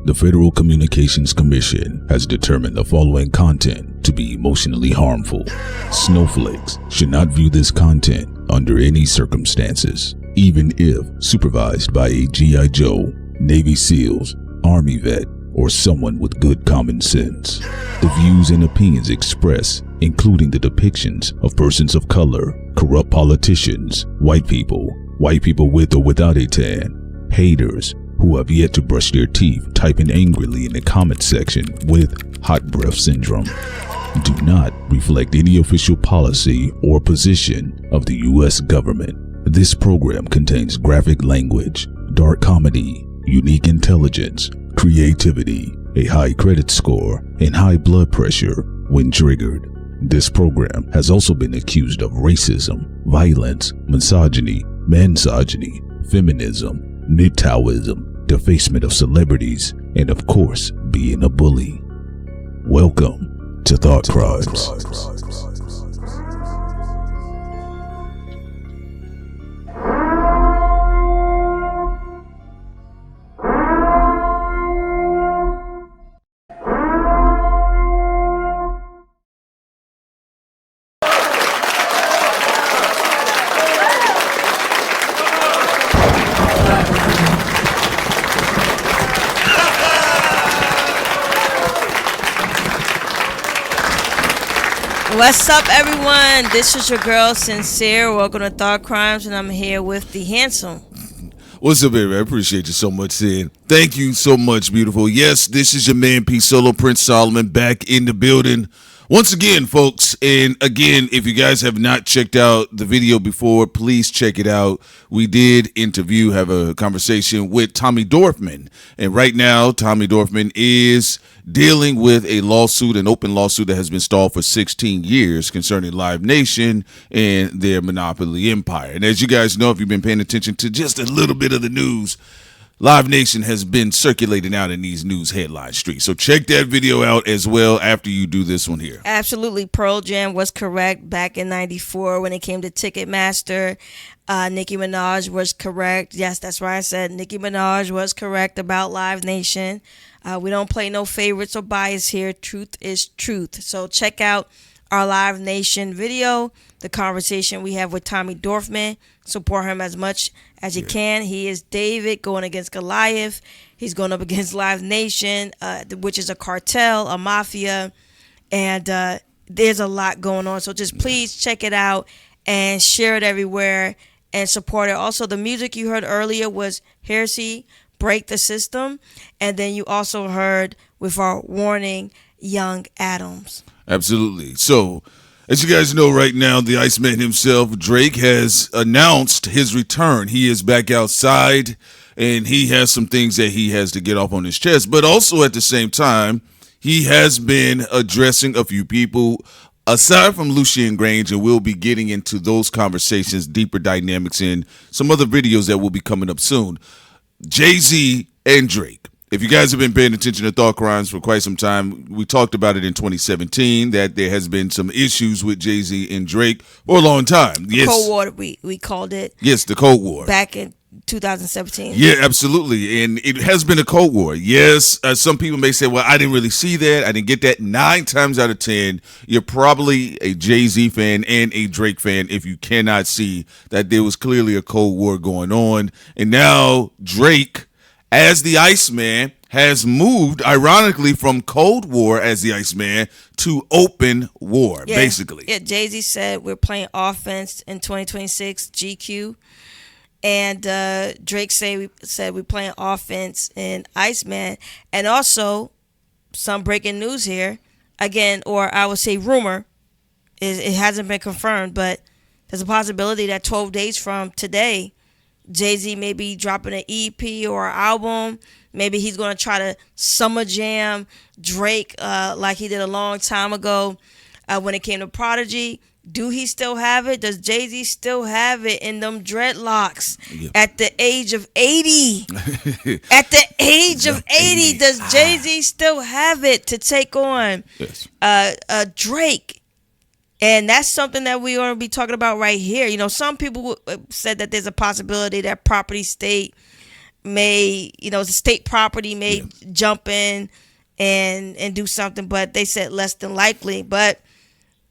The Federal Communications Commission has determined the following content to be emotionally harmful. Snowflakes should not view this content under any circumstances, even if supervised by a G.I. Joe, Navy SEALs, Army vet, or someone with good common sense. The views and opinions expressed, including the depictions of persons of color, corrupt politicians, white people with or without a tan, haters who have yet to brush their teeth typing angrily in the comment section with hot breath syndrome, do not reflect any official policy or position of the U.S. government. This program contains graphic language, dark comedy, unique intelligence, creativity, a high credit score, and high blood pressure when triggered. This program has also been accused of racism, violence, misogyny, mansogyny, feminism, MGTOWism, defacement of celebrities, and of course, being a bully. Welcome to Thought Crimes. What's up, everyone? This is your girl, Sincere. Welcome to Thought Crimes, and I'm here with the handsome. What's up, baby? I appreciate you so much, Sid. Thank you so much, beautiful. Yes, this is your man, P. Solo Prince Solomon, back in the building. Once again, folks, and again, if you guys have not checked out the video before, please check it out. We did have a conversation with Tommy Dorfman, and right now, Tommy Dorfman is dealing with an open lawsuit that has been stalled for 16 years concerning Live Nation and their monopoly empire. And as you guys know, if you've been paying attention to just a little bit of the news, Live Nation has been circulating out in these news headline streets. So check that video out as well after you do this one here. Absolutely. Pearl Jam was correct back in 94 when it came to Ticketmaster. Nicki Minaj was correct. Yes, that's why I said Nicki Minaj was correct about Live Nation. We don't play no favorites or bias here. Truth is truth. So check out our Live Nation video, the conversation we have with Tommy Dorfman. Support him as much as you can. He is David going against Goliath. He's going up against Live Nation, which is a cartel, a mafia, and there's a lot going on. So just please check it out and share it everywhere and support it. Also, the music you heard earlier was Heresy, Break the System, and then you also heard with our warning, Young Adams. Absolutely. So, as you guys know right now, the Iceman himself, Drake, has announced his return. He is back outside, and he has some things that he has to get off on his chest. But also at the same time, he has been addressing a few people aside from Lucien Grange, and we'll be getting into those conversations, deeper dynamics in some other videos that will be coming up soon. Jay-Z and Drake. If you guys have been paying attention to Thought Crimes for quite some time, we talked about it in 2017 that there has been some issues with Jay-Z and Drake for a long time. Yes. Cold War, we called it. Yes, the Cold War. Back in 2017. Yeah, absolutely. And it has been a Cold War. Yes, some people may say, well, I didn't really see that. I didn't get that. 9 times out of 10, you're probably a Jay-Z fan and a Drake fan if you cannot see that there was clearly a Cold War going on. And now Drake, as the Iceman, has moved, ironically, from Cold War as the Iceman to open war, basically. Yeah, Jay-Z said we're playing offense in 2026, GQ. And Drake said we're playing offense in Iceman. And also, some breaking news here, again, or I would say rumor, it hasn't been confirmed, but there's a possibility that 12 days from today, Jay-Z may be dropping an EP or an album. Maybe he's going to try to summer jam Drake like he did a long time ago when it came to Prodigy. Do he still have it? Does Jay-Z still have it in them dreadlocks at the age of 80? At the age of 80, does Jay-Z still have it to take on Drake? And that's something that we're going to be talking about right here. You know, some people said that there's a possibility that Property State may, the state property may jump in and do something, but they said less than likely. But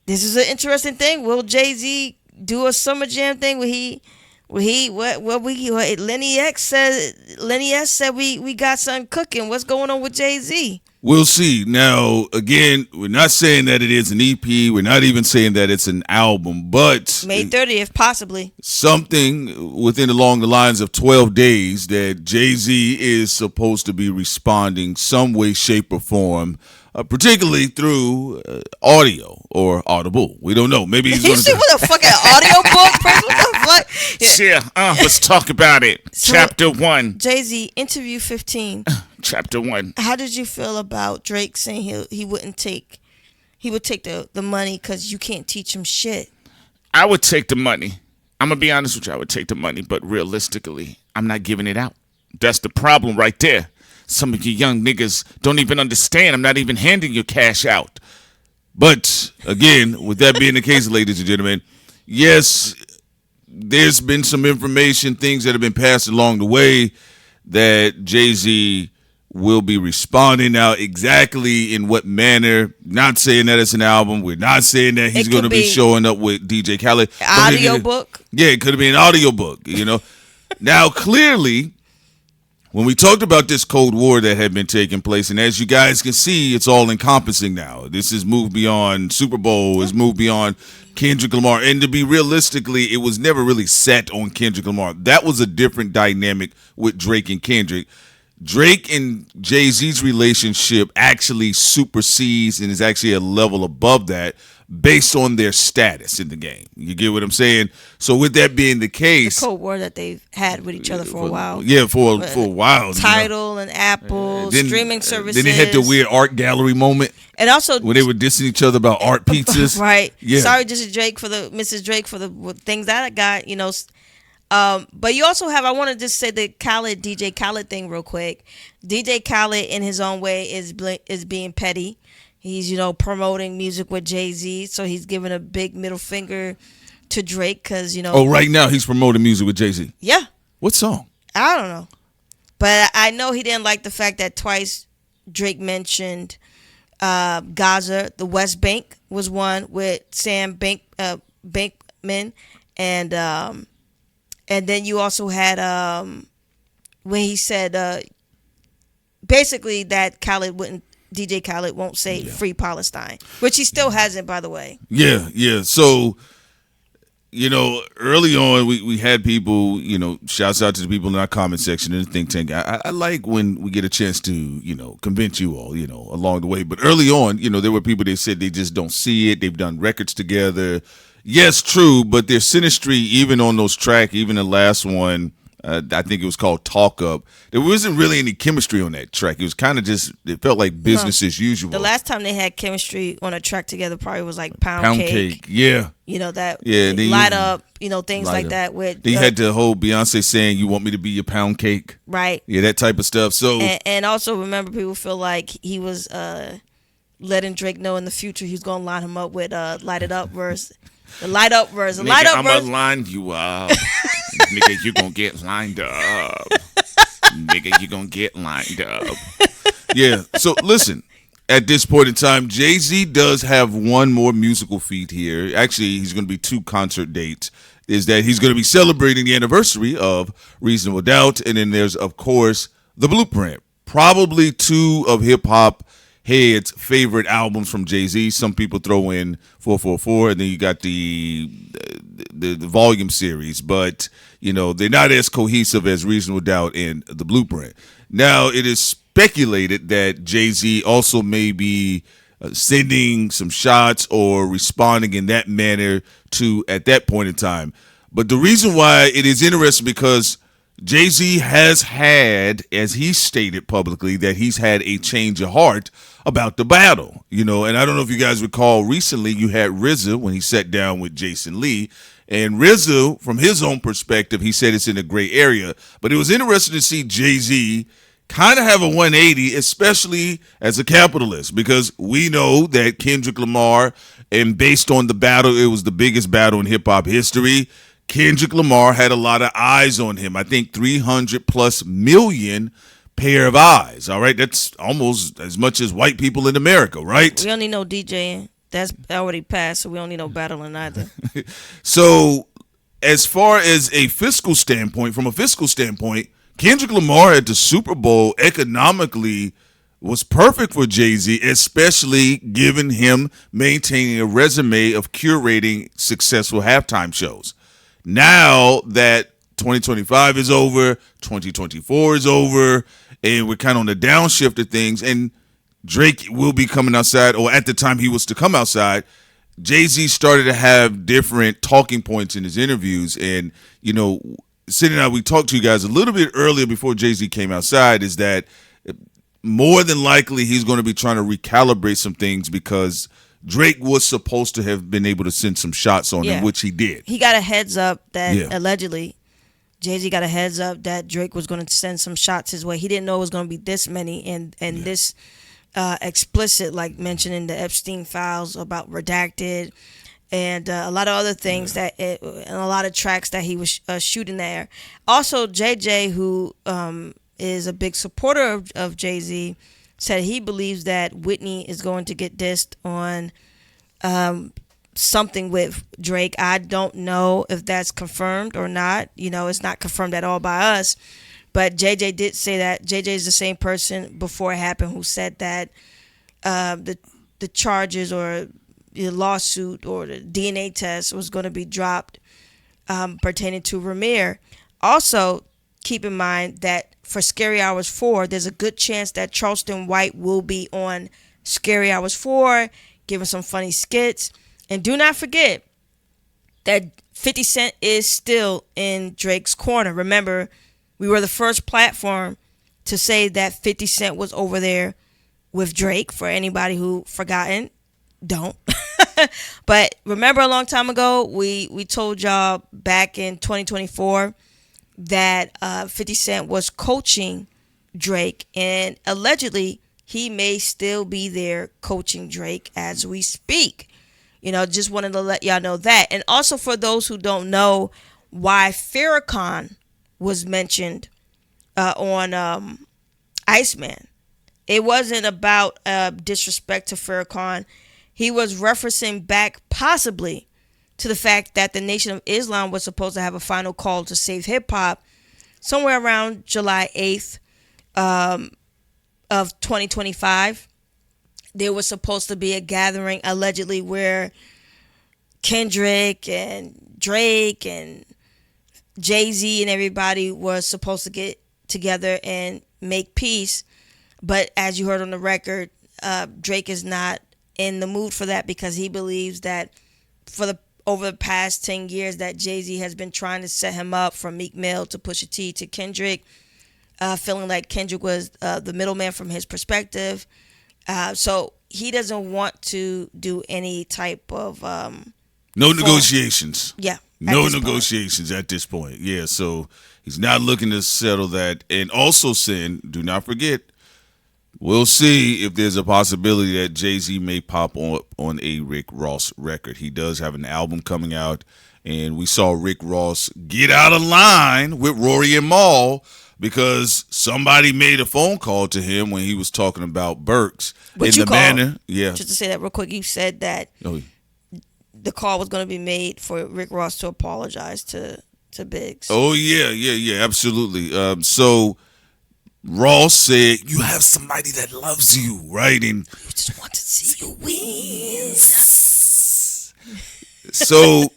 this is an interesting thing. Will Jay-Z do a Summer Jam thing? What Lenny S said we got something cooking. What's going on with Jay-Z? We'll see. Now, again, we're not saying that it is an EP. We're not even saying that it's an album, but May 30th, possibly. Something along the lines of 12 days that Jay-Z is supposed to be responding some way, shape, or form, particularly through audio or audible. We don't know. Maybe he's going to see what a fucking audio book? What the fuck? Yeah, let's talk about it. So, Chapter 1. Jay-Z, interview 15. Chapter 1. How did you feel about Drake saying he would take the money because you can't teach him shit? I would take the money. I'm going to be honest with you. I would take the money, but realistically, I'm not giving it out. That's the problem right there. Some of you young niggas don't even understand. I'm not even handing your cash out. But, again, with that being the case, ladies and gentlemen, yes, there's been some information, things that have been passed along the way that Jay-Z will be responding. Now, exactly in what manner, not saying that it's an album. We're not saying that he's going to be showing up with DJ Khaled. Audio book? Yeah, it could have been an audio book, Now, clearly, when we talked about this Cold War that had been taking place, and as you guys can see, it's all encompassing now. This has moved beyond Super Bowl. It's moved beyond Kendrick Lamar. And to be realistically, it was never really set on Kendrick Lamar. That was a different dynamic with Drake and Kendrick. Drake and Jay-Z's relationship actually supersedes and is actually a level above that based on their status in the game. You get what I'm saying? So with that being the case, the Cold War that they've had with each other for a while. Yeah, for a while. Tidal and Apple, streaming services. Then they had the weird art gallery moment. And also when they were dissing each other about art pizzas. Right. Yeah. Sorry, Mrs. Drake for the things that I got, but you also have, I want to just say the DJ Khaled thing real quick. DJ Khaled in his own way is being petty. He's, promoting music with Jay-Z. So he's giving a big middle finger to Drake because, Oh, right now he's promoting music with Jay-Z. Yeah. What song? I don't know. But I know he didn't like the fact that twice Drake mentioned Gaza. The West Bank was one with Sam Bankman. And then you also had when he said basically that DJ Khaled won't say free Palestine, which he still hasn't, by the way. Yeah. So, early on we had people, shouts out to the people in our comment section in the think tank. I like when we get a chance to, convince you all, along the way. But early on, there were people that said they just don't see it. They've done records together. Yes, true, but their synastry, even on those tracks, even the last one, I think it was called Talk Up, there wasn't really any chemistry on that track. It was kind of it felt like business as usual. The last time they had chemistry on a track together probably was like Pound Cake. Yeah. That Light Up, things like that. They had the whole Beyonce saying, "You want me to be your pound cake?" Right. Yeah, that type of stuff. So and also remember, people feel like he was letting Drake know in the future he's going to line him up with Light It Up verse. The Light Up verse. I'm going to line you up. Nigga, you going to get lined up. Nigga, you going to get lined up. Yeah. So listen, at this point in time, Jay-Z does have one more musical feat here. Actually, he's going to be 2 concert dates. Is that he's going to be celebrating the anniversary of Reasonable Doubt. And then there's, of course, The Blueprint. Probably 2 of hip-hop heads' favorite albums from Jay-Z. Some people throw in 444, and then you got the volume series, but they're not as cohesive as Reasonable Doubt and The Blueprint. Now, it is speculated that Jay-Z also may be sending some shots or responding in that manner to at that point in time. But the reason why it is interesting because Jay-Z has had, as he stated publicly, that he's had a change of heart about the battle, and I don't know if you guys recall recently you had RZA when he sat down with Jason Lee, and RZA, from his own perspective, he said it's in a gray area, but it was interesting to see Jay-Z kind of have a 180, especially as a capitalist, because we know that Kendrick Lamar, and based on the battle, it was the biggest battle in hip-hop history. Kendrick Lamar had a lot of eyes on him. I think 300 plus million pair of eyes. All right, that's almost as much as white people in America, right? We don't need no DJing. That's already passed, so we don't need no battling either. So, as far as a fiscal standpoint, Kendrick Lamar at the Super Bowl economically was perfect for Jay-Z, especially given him maintaining a resume of curating successful halftime shows. Now that 2025 is over, 2024 is over, and we're kind of on the downshift of things, and Drake will be coming outside, or at the time he was to come outside, Jay-Z started to have different talking points in his interviews. And, you know, Sidney and I, we talked to you guys a little bit earlier before Jay-Z came outside, is that more than likely he's going to be trying to recalibrate some things because Drake was supposed to have been able to send some shots on him, which he did. He got a heads up that allegedly Jay-Z got a heads up that Drake was going to send some shots his way. He didn't know it was going to be this many and this explicit, like mentioned in the Epstein files about redacted and a lot of other things and a lot of tracks that he was shooting there. Also, JJ, who is a big supporter of Jay-Z, said he believes that Whitney is going to get dissed on something with Drake. I don't know if that's confirmed or not. You know, it's not confirmed at all by us. But JJ did say that. JJ is the same person before it happened who said that the charges or the lawsuit or the DNA test was going to be dropped pertaining to Ramir. Also, keep in mind that for Scary Hours 4, there's a good chance that Charleston White will be on Scary Hours 4, giving some funny skits. And do not forget that 50 Cent is still in Drake's corner. Remember, we were the first platform to say that 50 Cent was over there with Drake. For anybody who forgotten, don't. But remember a long time ago, we told y'all back in 2024 that 50 Cent was coaching Drake, and allegedly he may still be there coaching Drake as we speak. You know, just wanted to let y'all know that. And also for those who don't know why Farrakhan was mentioned on Iceman, it wasn't about disrespect to Farrakhan. He was referencing back possibly to the fact that the Nation of Islam was supposed to have a final call to save hip-hop somewhere around July 8th of 2025. There was supposed to be a gathering allegedly where Kendrick and Drake and Jay-Z and everybody was supposed to get together and make peace. But as you heard on the record, Drake is not in the mood for that because he believes that over the past 10 years that Jay-Z has been trying to set him up, from Meek Mill to Pusha T to Kendrick, feeling like Kendrick was the middleman from his perspective. So he doesn't want to do any type of no negotiations. Yeah. No negotiations at this point. Yeah, so he's not looking to settle that. And also, Sin, do not forget, we'll see if there's a possibility that Jay-Z may pop on a Rick Ross record. He does have an album coming out, and we saw Rick Ross get out of line with Rory and Mal because somebody made a phone call to him when he was talking about Burks. Just to Just say that real quick, you said that the call was going to be made for Rick Ross to apologize to Biggs. Oh, yeah, absolutely. So Ross said, you have somebody that loves you, right? And you just want to see you win. So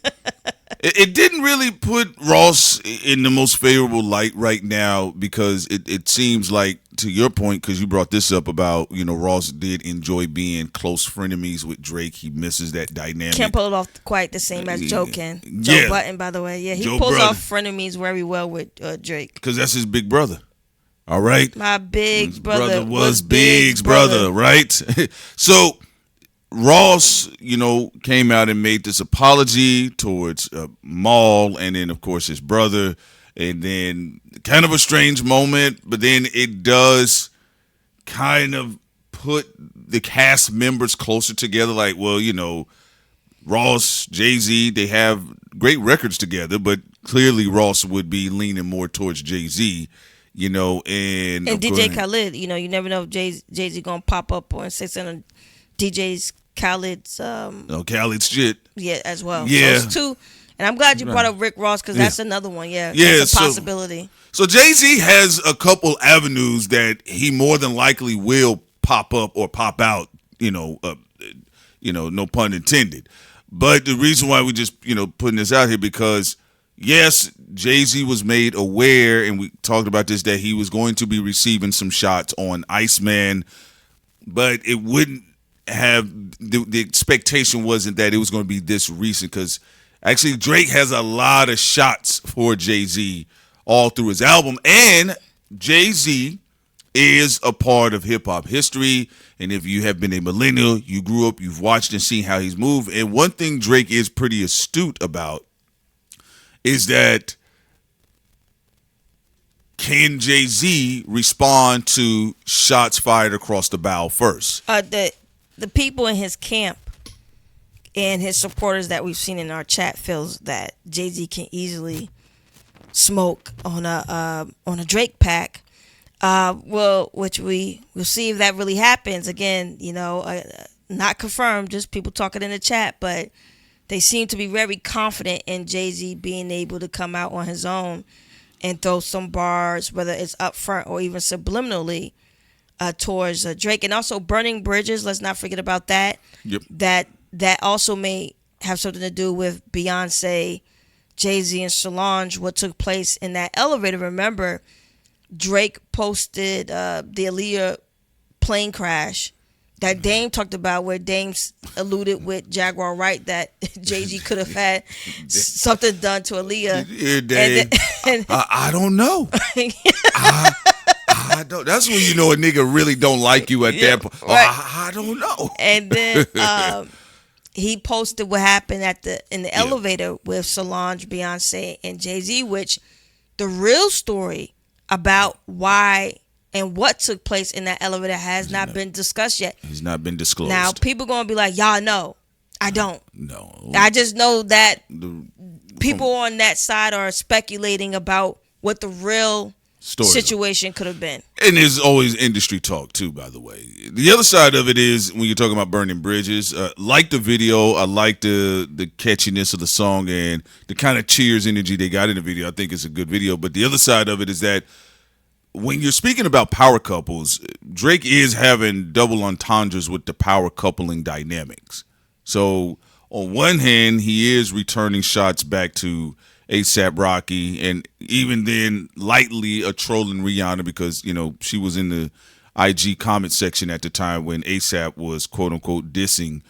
it didn't really put Ross in the most favorable light right now because it seems like, to your point, because you brought this up about, you know, Ross did enjoy being close frenemies with Drake. He misses that dynamic. Can't pull it off quite the same as Joe can. Joe Button, by the way. Yeah, he pulls off frenemies very well with Drake. Because that's his big brother. All right? My big brother was Big's brother, right? So Ross, you know, came out and made this apology towards Mal and then, of course, his brother. And then kind of a strange moment, but then it does kind of put the cast members closer together. Like, well, you know, Ross, Jay-Z, they have great records together, but clearly Ross would be leaning more towards Jay-Z, and DJ Khaled, you never know if Jay-Z gonna pop up on 600 DJ's Khaled's Khaled's shit. Yeah, as well. Yeah. Those two. And I'm glad you brought up Rick Ross because that's another one. Yeah, yeah, that's a possibility. So Jay-Z has a couple avenues that he more than likely will pop up or pop out. No pun intended. But the reason why we just putting this out here because yes, Jay-Z was made aware, and we talked about this, that he was going to be receiving some shots on Iceman, but it wouldn't have the expectation wasn't that it was going to be this recent because actually Drake has a lot of shots for Jay-Z all through his album, and Jay-Z is a part of hip-hop history, and if you have been a millennial, you grew up, you've watched and seen how he's moved, and one thing Drake is pretty astute about is that can Jay-Z respond to shots fired across the bow first? The people in his camp and his supporters that we've seen in our chat feels that Jay-Z can easily smoke on a Drake pack. Which we'll see if that really happens. Again, not confirmed, just people talking in the chat, but they seem to be very confident in Jay-Z being able to come out on his own and throw some bars, whether it's up front or even subliminally, towards Drake. And also burning bridges, let's not forget about that. Yep. That also may have something to do with Beyonce, Jay-Z, and Solange, what took place in that elevator. Remember, Drake posted the Aaliyah plane crash that Dame talked about, where Dame alluded with Jaguar Wright that Jay-Z could have had something done to Aaliyah. Yeah, Dame. I don't know. I don't. That's when you know a nigga really don't like you at that point. Right. I don't know. And then he posted what happened in the elevator with Solange, Beyonce, and Jay-Z, which the real story about why and what took place in that elevator has not been discussed yet. It's not been disclosed. Now, people going to be like, y'all know. I don't. No. I just know that people on that side are speculating about what the real situation could have been. And there's always industry talk, too, by the way. The other side of it is, when you're talking about burning bridges, like the video, I like the catchiness of the song and the kind of cheers energy they got in the video. I think it's a good video. But the other side of it is that when you're speaking about power couples, Drake is having double entendres with the power coupling dynamics. So on one hand, he is returning shots back to A$AP Rocky, and even then lightly trolling Rihanna because, she was in the IG comment section at the time when A$AP was quote unquote dissing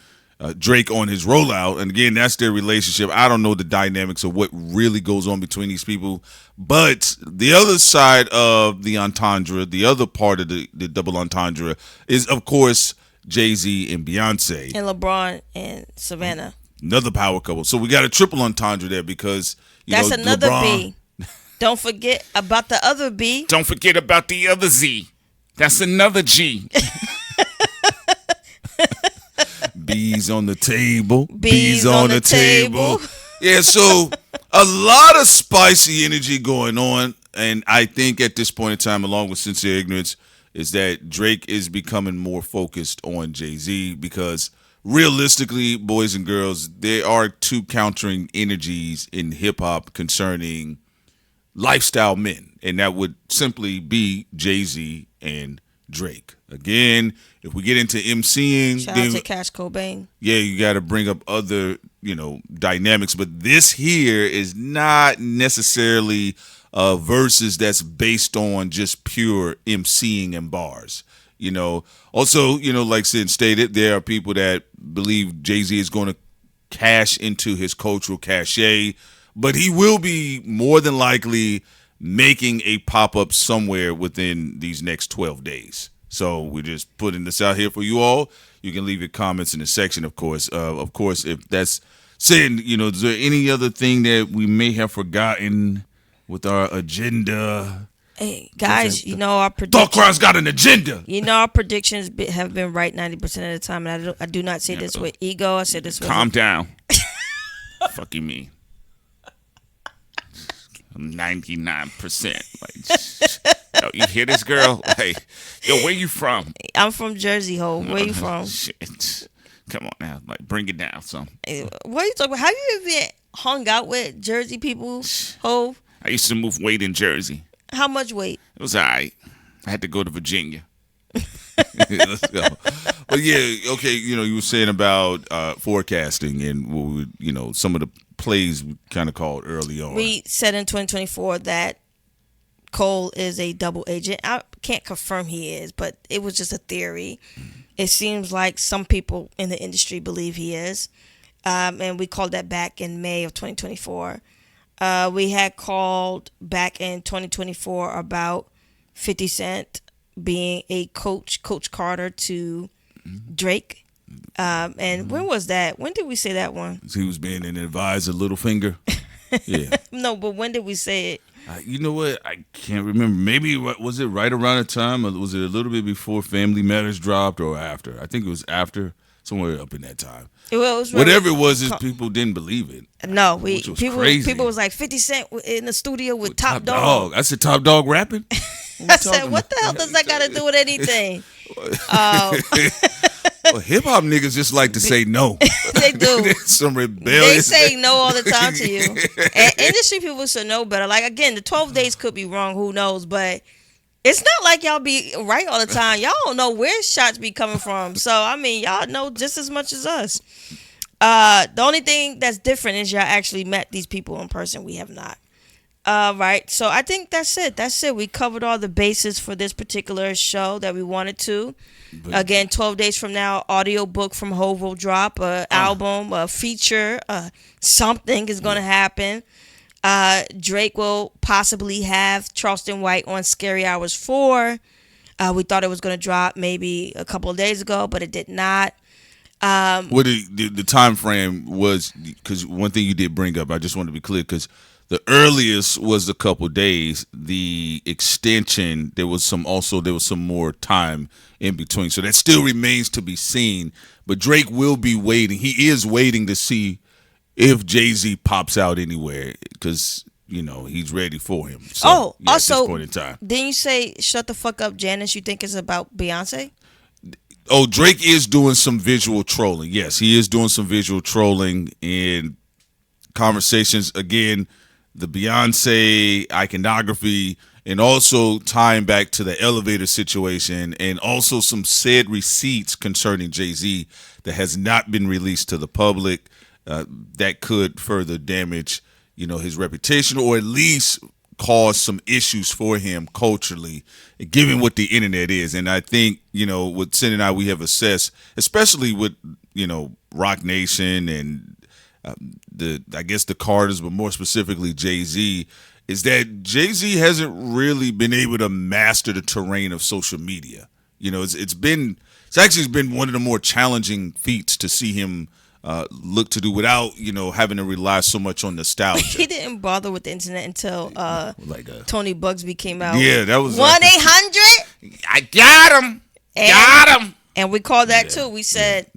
Drake on his rollout. And again, that's their relationship. I don't know the dynamics of what really goes on between these people. But the other side of the entendre, the other part of the double entendre is, of course, Jay-Z and Beyonce. And LeBron and Savannah. Another power couple. So we got a triple entendre there because, that's another LeBron, B. Don't forget about the other B. Don't forget about the other Z. That's another G. B's on the table. B's on the table. Yeah, so a lot of spicy energy going on. And I think at this point in time, along with Sincere Ignorance, is that Drake is becoming more focused on Jay-Z because realistically, boys and girls, there are two countering energies in hip-hop concerning lifestyle men. And that would simply be Jay-Z and Drake. Again, if we get into MCing, shout out to Cash Cobain. Yeah, you got to bring up other, dynamics. But this here is not necessarily verses that's based on just pure MCing and bars. Also, like Sid stated, there are people that believe Jay-Z is going to cash into his cultural cachet, but he will be more than likely making a pop-up somewhere within these next 12 days. So we're just putting this out here for you all. You can leave your comments in the section, of course. If that's saying, is there any other thing that we may have forgotten with our agenda? Hey, guys, you know our Thought predictions. Crime's got an agenda. You know our predictions have been right 90% of the time, and I do not say this with ego. I say this with Calm down. Fuck you mean? I'm 99%. Like, yo, you hear this girl? Like, yo, where you from? I'm from Jersey, ho. Where you from? Shit. Come on now, like bring it down, son. What are you talking about? Have you ever hung out with Jersey people, ho? I used to move weight in Jersey. How much weight? It was alright. I had to go to Virginia. Let's go. But yeah, okay. You know, you were saying about forecasting and what we, you know, some of the plays we kind of called early on. We said in 2024 that Cole is a double agent. I can't confirm he is, but it was just a theory. It seems like some people in the industry believe he is. And we called that back in May of 2024. We had called back in 2024 about 50 Cent being a Coach Carter to Drake. And when was that? When did we say that one? He was being an advisor, Littlefinger. Yeah. No, but when did we say it? You know what? I can't remember. Maybe was it right around the time, or was it a little bit before Family Matters dropped, or after? I think it was after, somewhere up in that time. Well, it was whatever it was, is people didn't believe it. No, which was people crazy. was like 50 Cent in the studio with Top Dog. I said Top Dog rapping. I said, what the hell does that got to do with anything? Well, hip hop niggas just like to say no. They do. Some rebellious. They say no all the time to you. And industry people should know better. Like, again, the 12 days could be wrong. Who knows? But it's not like y'all be right all the time. Y'all don't know where shots be coming from. So, I mean, y'all know just as much as us. The only thing that's different is y'all actually met these people in person. We have not. Right. So I think that's it. We covered all the bases for this particular show that we wanted to. Again, 12 days from now, audio book from Hov will drop, album, a feature, something is going to happen. Drake will possibly have Charleston White on Scary Hours 4. We thought it was going to drop maybe a couple of days ago, but it did not. What the time frame was, because one thing you did bring up, I just want to be clear, because the earliest was a couple days. The extension, there was some more time in between. So that still remains to be seen. But Drake will be waiting. He is waiting to see if Jay-Z pops out anywhere, because, you know, he's ready for him. So, yeah, also, at this point in time. Didn't you say shut the fuck up, Janice? You think it's about Beyonce? Oh, Drake is doing some visual trolling. Yes, he is doing some visual trolling in conversations. Again, the Beyonce iconography, and also tying back to the elevator situation, and also some said receipts concerning Jay-Z that has not been released to the public, that could further damage, you know, his reputation, or at least cause some issues for him culturally, given what the internet is. And I think, you know, with Sin and I, we have assessed, especially with, you know, Rock Nation and I guess the Carters, but more specifically Jay-Z, is that Jay-Z hasn't really been able to master the terrain of social media. You know, it's actually been one of the more challenging feats to see him look to do without, you know, having to rely so much on nostalgia. He didn't bother with the internet until Tony Bugsby came out. Yeah, that was 1-800. I got him. Got him. And we called that too. We said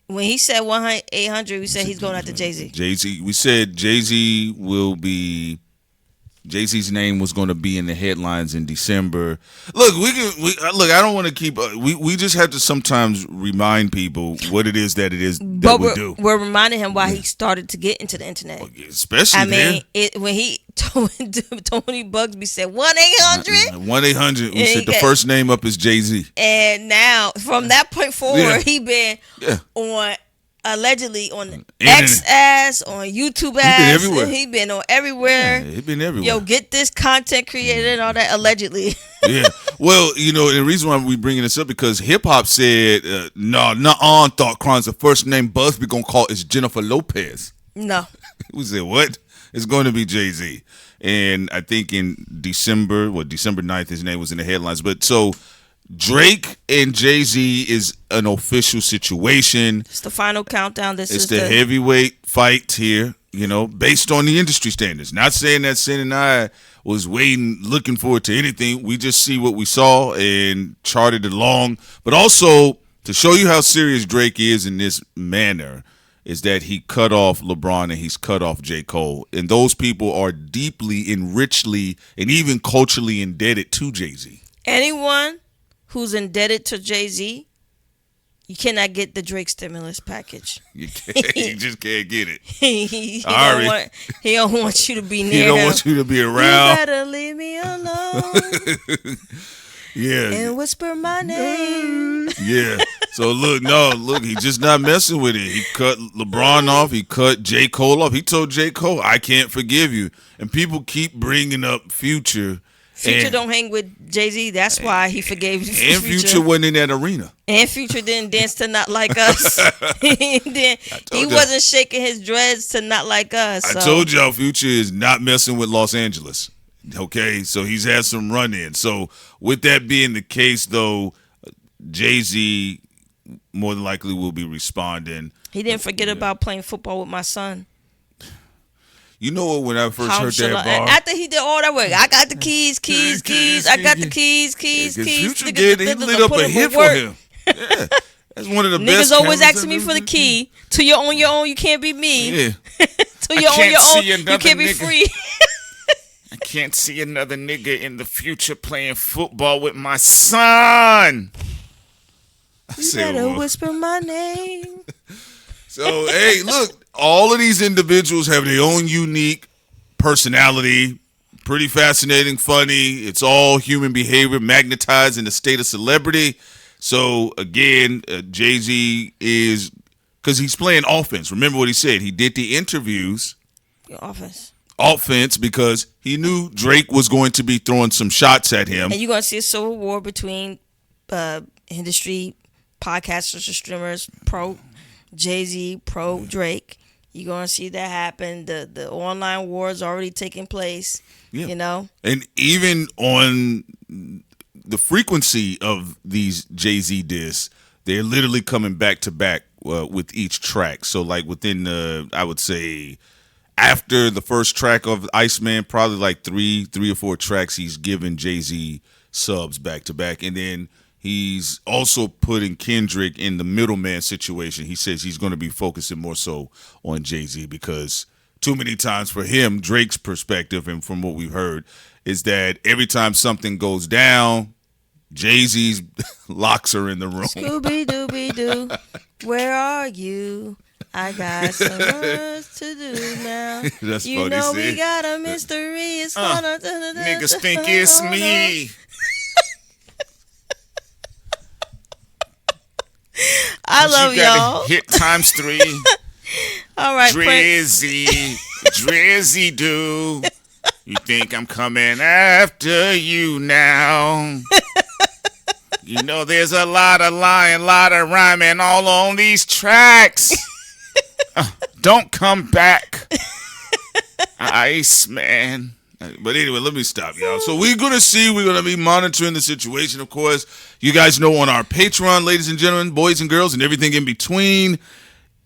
when he said 1-800, we said he's going after Jay-Z. Jay-Z. We said Jay-Z will be. Jay-Z's name was going to be in the headlines in December. Look, look. I don't want to keep. We just have to sometimes remind people what it is that we do. We're reminding him why he started to get into the internet. Especially, I mean, when Tony Bugsby said 1-800. 1-800. We said the first name up is Jay-Z. And now, from that point forward, he been on. Allegedly on X ass, on YouTube ass. He been on everywhere. Yeah, he been everywhere. Yo, get this content created and all that, allegedly. Yeah. Well, you know, the reason why we bringing this up, because hip hop said, thought Crimes, the first name Busby gonna call is Jennifer Lopez. No. We said, what? It's going to be Jay-Z. And I think in December 9th, his name was in the headlines. But so Drake and Jay-Z is an official situation. It's the final countdown. This It's is the heavyweight fight here, based on the industry standards. Not saying that Sin and I was waiting, looking forward to anything. We just see what we saw and charted it along. But also, to show you how serious Drake is in this manner, is that he cut off LeBron and he's cut off J. Cole. And those people are deeply and richly and even culturally indebted to Jay-Z. Anyone who's indebted to Jay-Z, you cannot get the Drake stimulus package. You can't. You just can't get it. he don't want you to be near him. He don't want you to be around. You better leave me alone. Yeah. And whisper my name. Yeah. So look, he's just not messing with it. He cut LeBron off. He cut J. Cole off. He told J. Cole, I can't forgive you. And people keep bringing up Future. Future don't hang with Jay-Z. That's why he forgave Future. And Future wasn't in that arena. And Future didn't dance to Not Like Us. He wasn't shaking his dreads to Not Like Us. I told y'all Future is not messing with Los Angeles. Okay, so he's had some run-in. So with that being the case, though, Jay-Z more than likely will be responding. He didn't forget about playing football with my son. You know what? When I first heard that bar, after he did all that work, I got the keys. I got the keys. Future did. He lit up a hit for him. Yeah, that's one of the best. Niggas always asking me for the key. Till you're on your own, you can't be me. Yeah. Till you're on your own, you can't be free. I can't see another nigga in the future playing football with my son. You better whisper my name. So, hey, look, all of these individuals have their own unique personality, pretty fascinating, funny. It's all human behavior magnetized in the state of celebrity. So, again, Jay-Z is, because he's playing offense. Remember what he said. He did the interviews. Your Offense because he knew Drake was going to be throwing some shots at him. And you're going to see a civil war between industry podcasters or streamers, pro Jay-Z, pro Drake. You're going to see that happen. The online war is already taking place, And even on the frequency of these Jay-Z discs, they're literally coming back to back with each track. So like within I would say after the first track of Iceman, probably like three or four tracks, he's given Jay-Z subs back to back. And then he's also putting Kendrick in the middleman situation. He says he's going to be focusing more so on Jay-Z because too many times for him, Drake's perspective, and from what we've heard, is that every time something goes down, Jay-Z's locks are in the room. Scooby-Dooby-Doo, where are you? I got some work to do now. That's you funny. know we got a mystery. It's gonna niggas think it's me. I love y'all. Hit times 3. All right, Drizzy do. You think I'm coming after you now? You know there's a lot of lying, lot of rhyming all on these tracks. Don't come back, Iceman. But anyway, let me stop, y'all. So we're going to be monitoring the situation, of course. You guys know on our Patreon, ladies and gentlemen, boys and girls, and everything in between,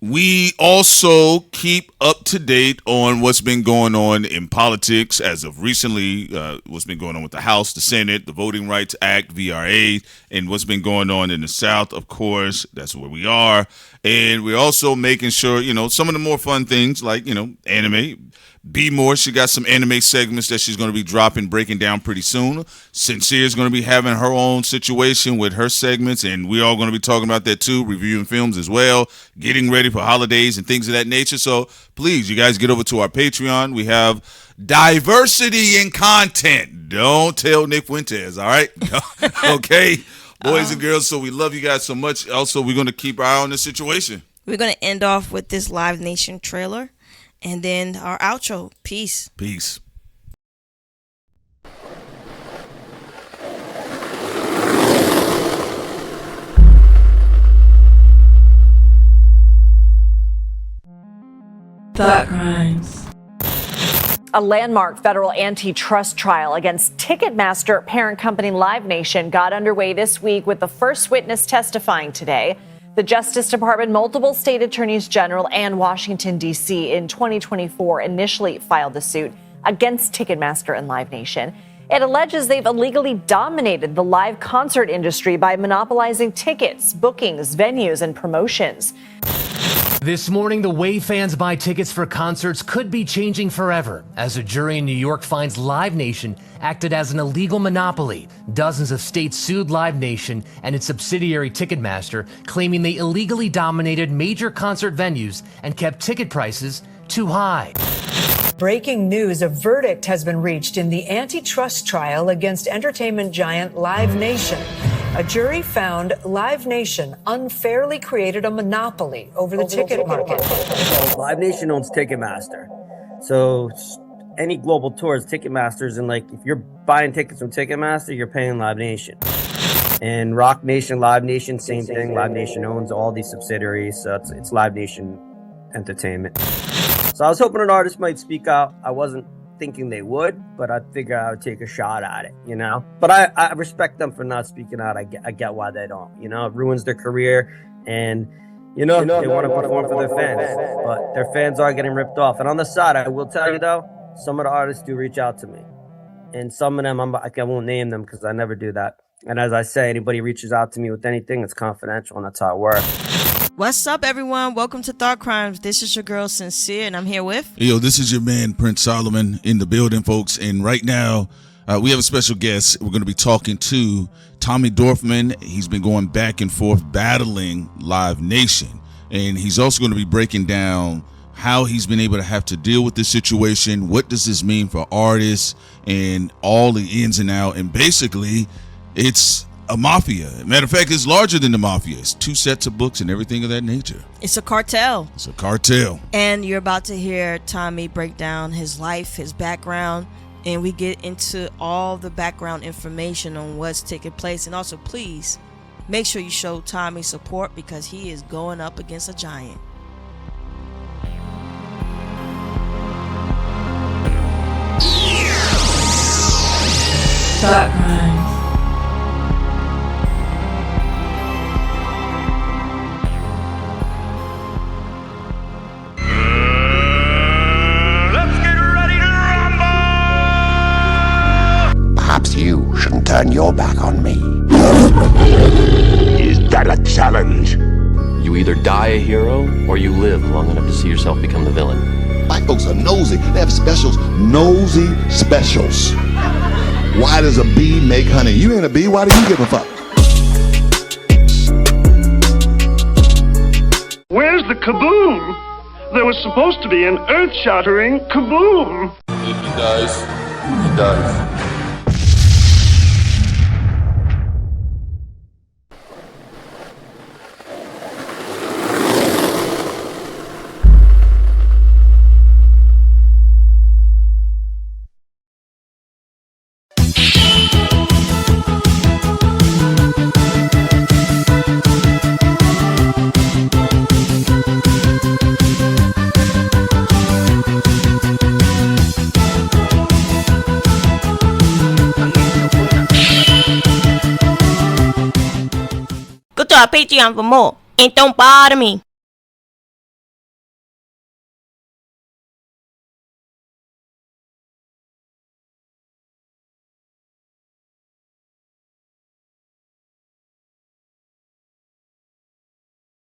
we also keep up to date on what's been going on in politics as of recently, what's been going on with the House, the Senate, the Voting Rights Act, VRA, and what's been going on in the South, of course. That's where we are. And we're also making sure, some of the more fun things like, anime. Be More, she got some anime segments that she's going to be breaking down pretty soon. Sincere is going to be having her own situation with her segments, and we're all going to be talking about that too, reviewing films as well, getting ready for holidays and things of that nature. So please, you guys get over to our Patreon. We have diversity in content. Don't tell Nick Fuentes, all right? Okay, boys and girls, so we love you guys so much. Also, we're going to keep our eye on the situation. We're going to end off with this Live Nation trailer. And then our outro. Peace. Peace. Thought Crimes. A landmark federal antitrust trial against Ticketmaster parent company Live Nation got underway this week with the first witness testifying today. The Justice Department, multiple state attorneys general, and Washington, D.C. in 2024 initially filed the suit against Ticketmaster and Live Nation. It alleges they've illegally dominated the live concert industry by monopolizing tickets, bookings, venues, and promotions. This morning, the way fans buy tickets for concerts could be changing forever as a jury in New York finds Live Nation acted as an illegal monopoly. Dozens of states sued Live Nation and its subsidiary Ticketmaster, claiming they illegally dominated major concert venues and kept ticket prices too high. Breaking news, a verdict has been reached in the antitrust trial against entertainment giant Live Nation. A jury found Live Nation unfairly created a monopoly over the ticket market. Live Nation owns Ticketmaster. So any global tours, Ticketmaster's, and like if you're buying tickets from Ticketmaster, you're paying Live Nation. And Rock Nation, Live Nation, same thing. Live Nation owns all these subsidiaries, so it's Live Nation Entertainment. So I was hoping an artist might speak out. I wasn't thinking they would, but I figured I would take a shot at it, you know? But I respect them for not speaking out. I get why they don't, you know? It ruins their career, and, they want to perform for their fans, but their fans are getting ripped off. And on the side, I will tell you, though, some of the artists do reach out to me. And some of them, I won't name them because I never do that. And as I say, anybody reaches out to me with anything, it's confidential, and that's how it works. What's up, everyone? Welcome to Thought Crimes. This is your girl, Sincere, and I'm here with... Yo, this is your man, Prince Solomon, in the building, folks. And right now, we have a special guest. We're going to be talking to Tommy Dorfman. He's been going back and forth battling Live Nation. And he's also going to be breaking down how he's been able to have to deal with this situation. What does this mean for artists and all the ins and outs? And basically, it's a mafia. Matter of fact, it's larger than the mafia. It's 2 sets of books and everything of that nature. It's a cartel. It's a cartel. And you're about to hear Tommy break down his life, his background, and we get into all the background information on what's taking place. And also, please, make sure you show Tommy support because he is going up against a giant. Thought Crimes. Perhaps you shouldn't turn your back on me. Is that a challenge? You either die a hero, or you live long enough to see yourself become the villain. White folks are nosy. They have specials. Nosy specials. Why does a bee make honey? You ain't a bee. Why do you give a fuck? Where's the kaboom? There was supposed to be an earth-shattering kaboom. If he dies, he dies. Go to our Patreon for more and don't bother me.